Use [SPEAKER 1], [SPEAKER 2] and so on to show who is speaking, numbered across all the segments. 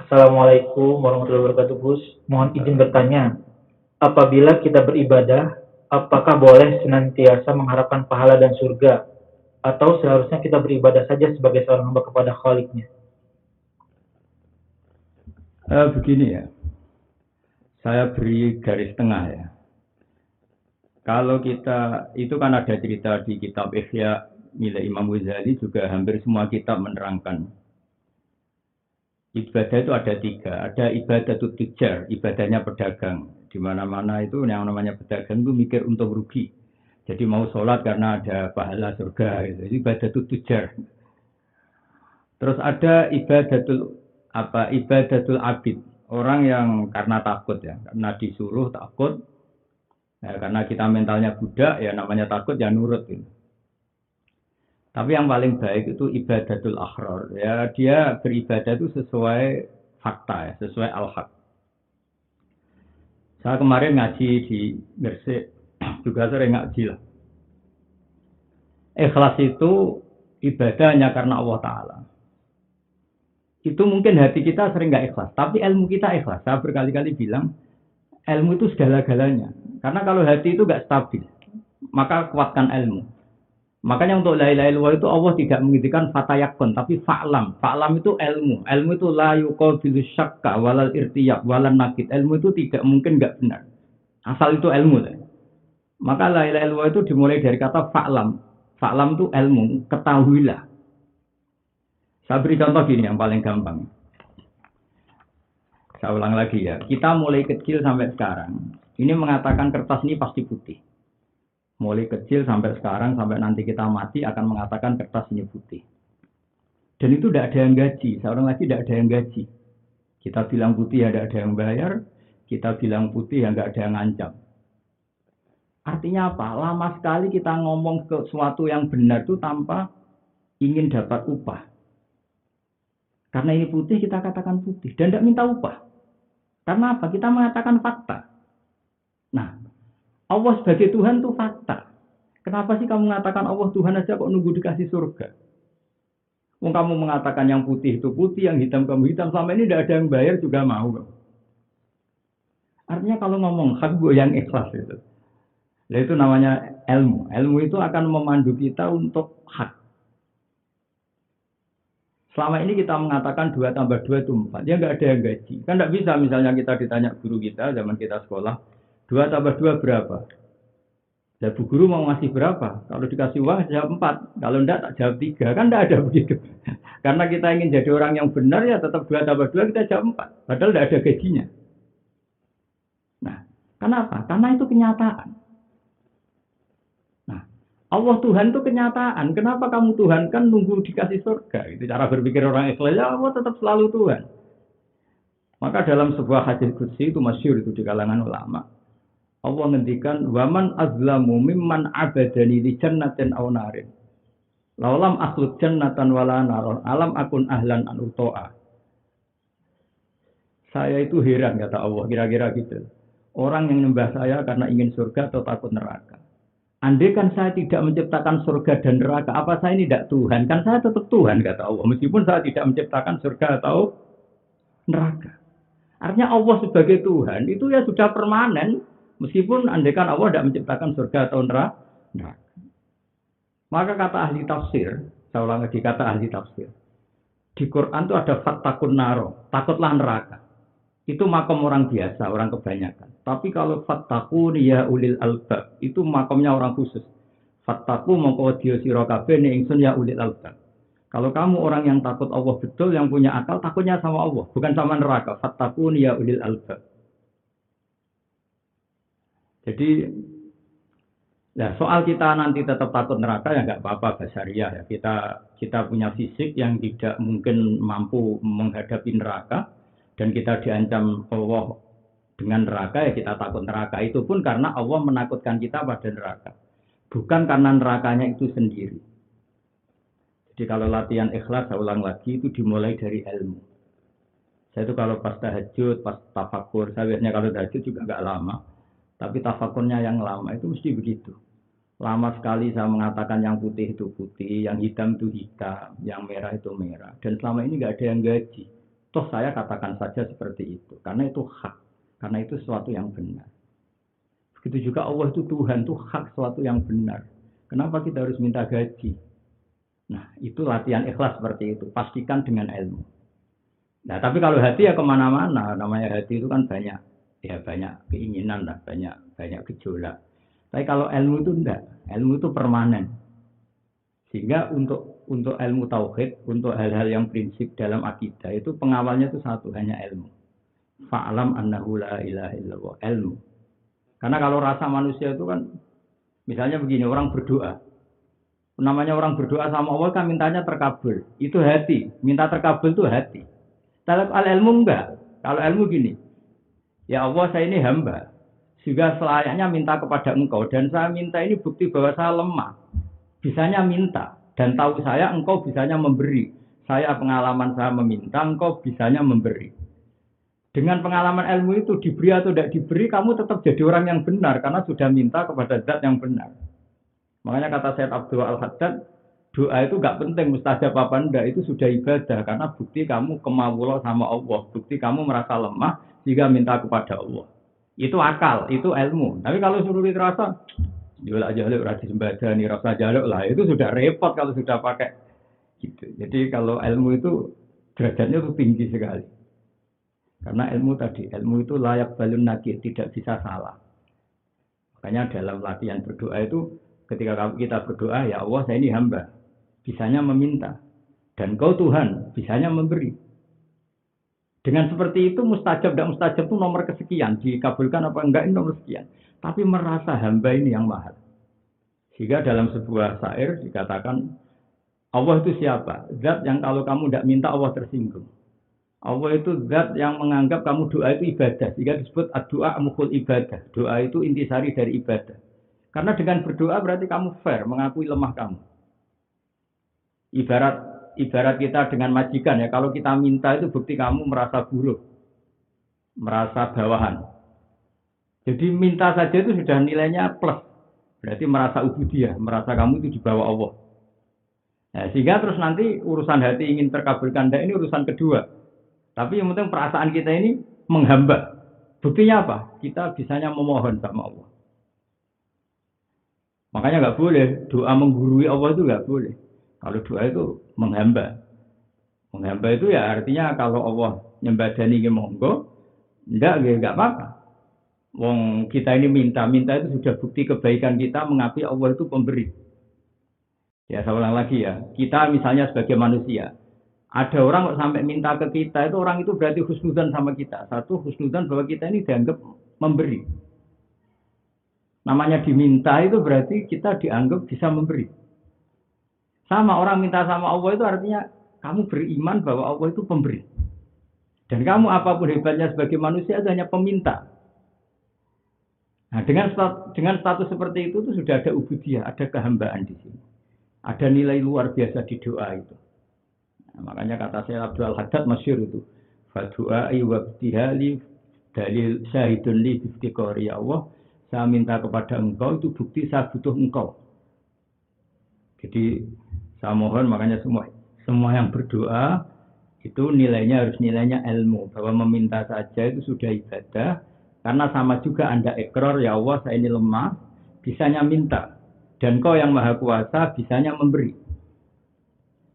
[SPEAKER 1] Assalamualaikum warahmatullahi wabarakatuh, Gus. Mohon izin bertanya, apabila kita beribadah, apakah boleh senantiasa mengharapkan pahala dan surga? Atau seharusnya kita beribadah saja sebagai seorang hamba kepada Khaliknya?
[SPEAKER 2] Begini ya, saya beri garis tengah ya. Kalau kita itu kan ada cerita di kitab Ihya milik Imam Ghazali juga hampir semua kitab menerangkan ibadah itu ada tiga. Ada ibadah tujar, ibadahnya pedagang. Di mana-mana itu yang namanya pedagang itu mikir untung rugi. Jadi mau sholat karena ada pahala surga gitu. Itu ibadah tujar. Terus ada ibadatul abid. Orang yang karena takut ya, karena disuruh takut. Ya, karena kita mentalnya budak, ya namanya takut ya nurut gitu. Tapi yang paling baik itu ibadatul akhror. Ya dia beribadah itu sesuai fakta ya, sesuai al-haq. Saya kemarin ngaji di Gresik, juga sering ngaji lah. Ikhlas itu ibadah hanya karena Allah Ta'ala. Itu mungkin hati kita sering nggak ikhlas, tapi ilmu kita ikhlas. Saya berkali-kali bilang, ilmu itu segala-galanya. Karena kalau hati itu nggak stabil, maka kuatkan ilmu. Makanya untuk la ilaha illallah itu Allah tidak mengizinkan fatayakun, tapi fa'lam. Fa'lam itu ilmu. Ilmu itu la yuqabilu syakka walal irtiyab walal nakid. Ilmu itu tidak mungkin nggak benar. Asal itu ilmu. Maka la ilaha illallah itu dimulai dari kata fa'lam. Fa'lam itu ilmu, ketahuilah. Saya beri contoh gini yang paling gampang. Saya ulang lagi ya. Kita mulai kecil sampai sekarang. Ini mengatakan kertas ini pasti putih. Mulai kecil sampai sekarang, sampai nanti kita mati akan mengatakan kertas ini putih. Dan itu tidak ada yang gaji, seorang lagi tidak ada yang gaji. Kita bilang putih ya tidak ada yang bayar, kita bilang putih ya nggak ada yang ngancam. Artinya apa? Lama sekali kita ngomong ke sesuatu yang benar itu tanpa ingin dapat upah. Karena ini putih kita katakan putih dan tidak minta upah. Karena apa? Kita mengatakan fakta. Nah, Allah sebagai Tuhan itu fakta. Kenapa sih kamu mengatakan Allah Tuhan aja kok nunggu dikasih surga? Wong kamu mengatakan yang putih itu putih, yang hitam kamu hitam. Selama ini tidak ada yang bayar juga mau. Artinya kalau ngomong hak yang ikhlas itu. Nah, itu namanya ilmu. Ilmu itu akan memandu kita untuk hak. Selama ini kita mengatakan 2 tambah 2 itu 4. Ya nggak ada yang gaji. Kan nggak bisa misalnya kita ditanya guru kita zaman kita sekolah. 2 tambah 2 berapa? Ya Bu Guru mau ngasih berapa? Kalau dikasih uang jawab 4. Kalau enggak tak jawab 3. Kan enggak ada begitu. Karena kita ingin jadi orang yang benar ya tetap 2 tambah 2 kita jawab 4. Padahal enggak ada gajinya. Nah, kenapa? Karena itu kenyataan. Nah, Allah Tuhan itu kenyataan. Kenapa kamu Tuhan kan nunggu dikasih surga? Itu cara berpikir orang ikhlas. Ya Allah tetap selalu Tuhan. Maka dalam sebuah hadis qudsi itu masyhur itu di kalangan ulama. Allah ngendikan waman azlamu mimman abadani li jannatin aw narin. Laulam akhluk jannatan wala naron alam akun ahlan an utoa. Saya itu heran kata Allah kira-kira gitu. Orang yang nyembah saya karena ingin surga atau takut neraka. Andai kan saya tidak menciptakan surga dan neraka, apa saya ini tidak Tuhan? Kan saya tetap Tuhan kata Allah. Meskipun saya tidak menciptakan surga atau neraka. Artinya Allah sebagai Tuhan itu ya sudah permanen. Meskipun andaikan Allah tidak menciptakan surga atau neraka. Maka kata ahli tafsir, saya ulang lagi kata ahli tafsir. Di Quran itu ada fattakun naro, takutlah neraka. Itu makom orang biasa, orang kebanyakan. Tapi kalau fattakun ya ulil albab, itu makomnya orang khusus. Fattaku mongko dia sira kabeh ning ingsun ya ulil albab. Kalau kamu orang yang takut Allah betul, yang punya akal, takutnya sama Allah, bukan sama neraka. Fattakun ya ulil albab. Jadi, nah soal kita nanti tetap takut neraka ya nggak apa-apa basyariah ya. Kita punya fisik yang tidak mungkin mampu menghadapi neraka dan kita diancam Allah dengan neraka ya kita takut neraka. Itu pun karena Allah menakutkan kita pada neraka. Bukan karena nerakanya itu sendiri. Jadi kalau latihan ikhlas saya ulang lagi itu dimulai dari ilmu. Saya itu kalau pas tahajud, pas tafakur, saya biasanya kalau tahajud juga nggak lama. Tapi tafakurnya yang lama itu mesti begitu. Lama sekali saya mengatakan yang putih itu putih, yang hitam itu hitam, yang merah itu merah. Dan selama ini nggak ada yang gaji. Toh saya katakan saja seperti itu, karena itu hak, karena itu sesuatu yang benar. Begitu juga Allah itu Tuhan, itu hak sesuatu yang benar. Kenapa kita harus minta gaji? Nah, itu latihan ikhlas seperti itu. Pastikan dengan ilmu. Nah, tapi kalau hati ya kemana-mana. Namanya hati itu kan banyak, ya banyak keinginan lah, banyak gejolak. Tapi kalau ilmu itu enggak. Ilmu itu permanen. Sehingga untuk ilmu tauhid, untuk hal-hal yang prinsip dalam akidah itu pengawalnya itu satu, hanya ilmu. Fa'alam annahu la ilaha illallah, ilmu. Karena kalau rasa manusia itu kan, misalnya begini, orang berdoa. Namanya orang berdoa sama Allah kan mintanya terkabul. Itu hati. Minta terkabul itu hati. Kalau ilmu enggak. Kalau ilmu gini. Ya Allah, saya ini hamba. Juga selayaknya minta kepada engkau. Dan saya minta ini bukti bahwa saya lemah. Bisanya minta. Dan tahu saya engkau bisanya memberi. Saya pengalaman saya meminta, engkau bisanya memberi. Dengan pengalaman ilmu itu diberi atau tidak diberi, kamu tetap jadi orang yang benar. Karena sudah minta kepada zat yang benar. Makanya kata Syed Abdul Al-Haddad, doa itu gak penting mustajab apa enggak, itu sudah ibadah. Karena bukti kamu kemawulah sama Allah. Bukti kamu merasa lemah, sehingga minta kepada Allah. Itu akal, itu ilmu. Tapi kalau suruh terasa, jaluk rajin sembadani, rasa jaluk lah, itu sudah repot kalau sudah pakai gitu. Jadi kalau ilmu itu derajatnya itu tinggi sekali. Karena ilmu tadi, ilmu itu layak balun nakir, tidak bisa salah. Makanya dalam latihan berdoa itu, ketika kita berdoa, ya Allah saya ini hamba, bisanya meminta. Dan kau Tuhan, bisanya memberi. Dengan seperti itu mustajab dan mustajab itu nomor kesekian. Dikabulkan apa enggak ini nomor sekian. Tapi merasa hamba ini yang mahal. Sehingga dalam sebuah syair dikatakan, Allah itu siapa? Zat yang kalau kamu tidak minta Allah tersinggung. Allah itu zat yang menganggap kamu doa itu ibadah. Sehingga disebut doa mukhul ibadah. Doa itu intisari dari ibadah. Karena dengan berdoa berarti kamu fair, mengakui lemah kamu. Ibarat kita dengan majikan ya, kalau kita minta itu bukti kamu merasa buruk, merasa bawahan. Jadi minta saja itu sudah nilainya plus. Berarti merasa ubudiyah, merasa kamu itu di bawah Allah. Nah, sehingga terus nanti urusan hati ingin terkabulkan, ini urusan kedua. Tapi yang penting perasaan kita ini menghamba. Buktinya apa? Kita bisanya memohon sama Allah. Makanya nggak boleh doa menggurui Allah itu nggak boleh. Kalau doa itu menghamba. Menghamba itu ya artinya kalau Allah nyembadani ke monggo, enggak apa-apa. Wong kita ini minta itu sudah bukti kebaikan kita mengakui Allah itu pemberi. Ya saya ulang lagi ya, kita misalnya sebagai manusia, ada orang kok sampai minta ke kita itu orang itu berarti husnudzan sama kita. Satu husnudzan bahwa kita ini dianggap memberi. Namanya diminta itu berarti kita dianggap bisa memberi. Sama orang minta sama Allah itu artinya kamu beriman bahwa Allah itu pemberi. Dan kamu apapun hebatnya sebagai manusia itu hanya peminta. Nah, dengan status seperti itu sudah ada ubudiyah, ada kehambaan di sini. Ada nilai luar biasa di doa itu. Nah, makanya kata saya Abdul Haddad masyhur itu, fa du'ai wa ibtihali dalil syahidun li biftiqari ya Allah. Saya minta kepada engkau itu bukti saya butuh engkau. Jadi saya mohon makanya semua yang berdoa itu nilainya harus nilainya ilmu. Bahwa meminta saja itu sudah ibadah. Karena sama juga Anda ikrar ya Allah saya ini lemah. Bisanya minta. Dan kau yang maha kuasa bisanya memberi.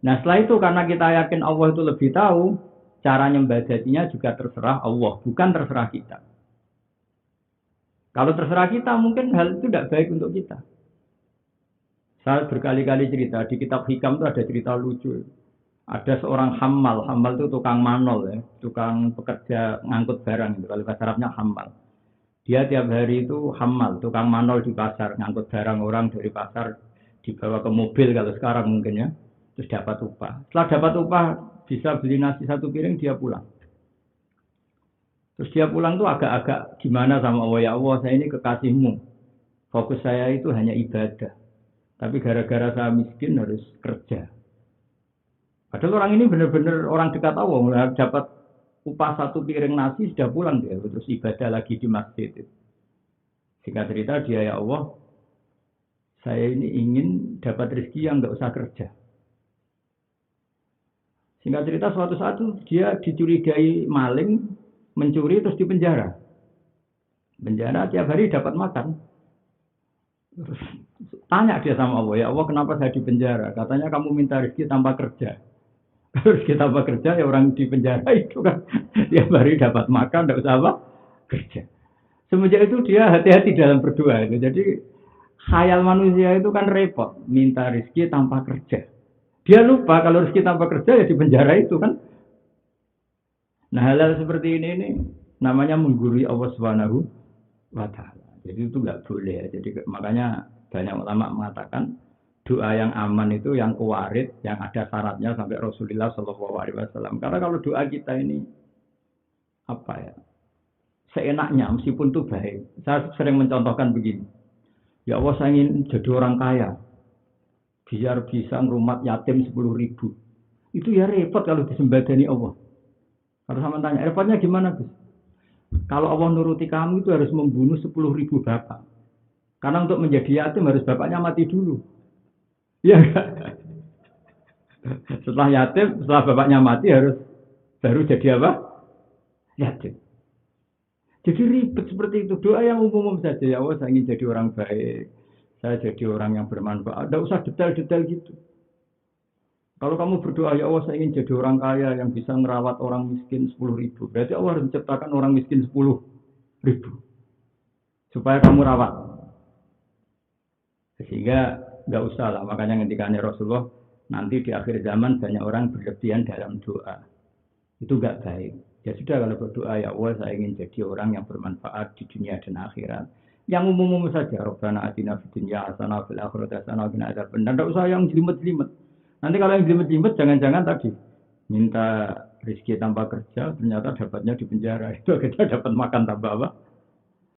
[SPEAKER 2] Nah setelah itu karena kita yakin Allah itu lebih tahu. Cara nyembadatinya juga terserah Allah. Bukan terserah kita. Kalau terserah kita, mungkin hal itu tidak baik untuk kita. Saya berkali-kali cerita, di kitab Hikam itu ada cerita lucu. Ada seorang hamal itu tukang manol ya, tukang pekerja ngangkut barang, itu. Kalau bahasa Arabnya hamal. Dia tiap hari itu hamal, tukang manol di pasar, ngangkut barang orang dari pasar, dibawa ke mobil kalau sekarang mungkin ya, terus dapat upah. Setelah dapat upah, bisa beli nasi 1 piring, dia pulang. Terus dia pulang tuh agak-agak gimana sama Allah, ya Allah saya ini kekasihmu. Fokus saya itu hanya ibadah. Tapi gara-gara saya miskin harus kerja. Padahal orang ini benar-benar orang dekat Allah. Dapat upah 1 piring nasi sudah pulang dia. Terus ibadah lagi di masjid. Singkat cerita dia ya Allah. Saya ini ingin dapat rezeki yang nggak usah kerja. Singkat cerita suatu saat itu dia dicurigai maling, mencuri terus dipenjara. Penjara tiap hari dapat makan. Terus tanya dia sama Allah, ya Allah kenapa saya di penjara? Katanya kamu minta rezeki tanpa kerja. Terus kita tanpa kerja ya orang di penjara itu kan tiap hari dapat makan, tidak usah apa kerja. Semenjak itu dia hati-hati dalam berdoa itu. Jadi khayal manusia itu kan repot, minta rezeki tanpa kerja. Dia lupa kalau rezeki tanpa kerja ya di penjara itu kan. Nah hal-hal seperti ini namanya menggurui Allah Subhanahu wa Ta'ala. Jadi itu nggak boleh. Jadi makanya banyak ulama mengatakan doa yang aman itu yang kuwarid, yang ada syaratnya sampai Rasulullah Shallallahu Alaihi Wasallam. Karena kalau doa kita ini apa ya, seenaknya meskipun itu baik. Saya sering mencontohkan begini. Ya Allah saya ingin jadi orang kaya, biar bisa ngerumat yatim 10.000. Itu ya repot kalau disembadani Allah. Kalau sama tanya, repotnya gimana Gus? Kalau Allah nuruti kamu itu harus membunuh 10.000 bapak. Karena untuk menjadi yatim harus bapaknya mati dulu. Ya enggak? Setelah yatim, setelah bapaknya mati harus baru jadi apa? Yatim. Jadi ribet seperti itu. Doa yang umum saja. Ya Allah saya ingin jadi orang baik. Saya jadi orang yang bermanfaat. Tidak usah detail-detail gitu. Kalau kamu berdoa, ya Allah saya ingin jadi orang kaya yang bisa merawat orang miskin 10.000. Berarti Allah harus menciptakan orang miskin 10.000. Supaya kamu rawat. Sehingga nggak usah lah. Makanya ngendikannya Rasulullah, nanti di akhir zaman banyak orang berlebihan dalam doa. Itu nggak baik. Ya sudah kalau berdoa, ya Allah saya ingin jadi orang yang bermanfaat di dunia dan akhirat. Yang umum-umum saja. Rabbana atina fid dunya hasanah fil akhirati hasanah wa qina adzabannar. Enggak usah yang jelimet-jelimet. Nanti kalau yang jelimet-jelimet jangan-jangan tadi minta rezeki tanpa kerja ternyata dapatnya di penjara. Itu akhirnya dapat makan tanpa apa?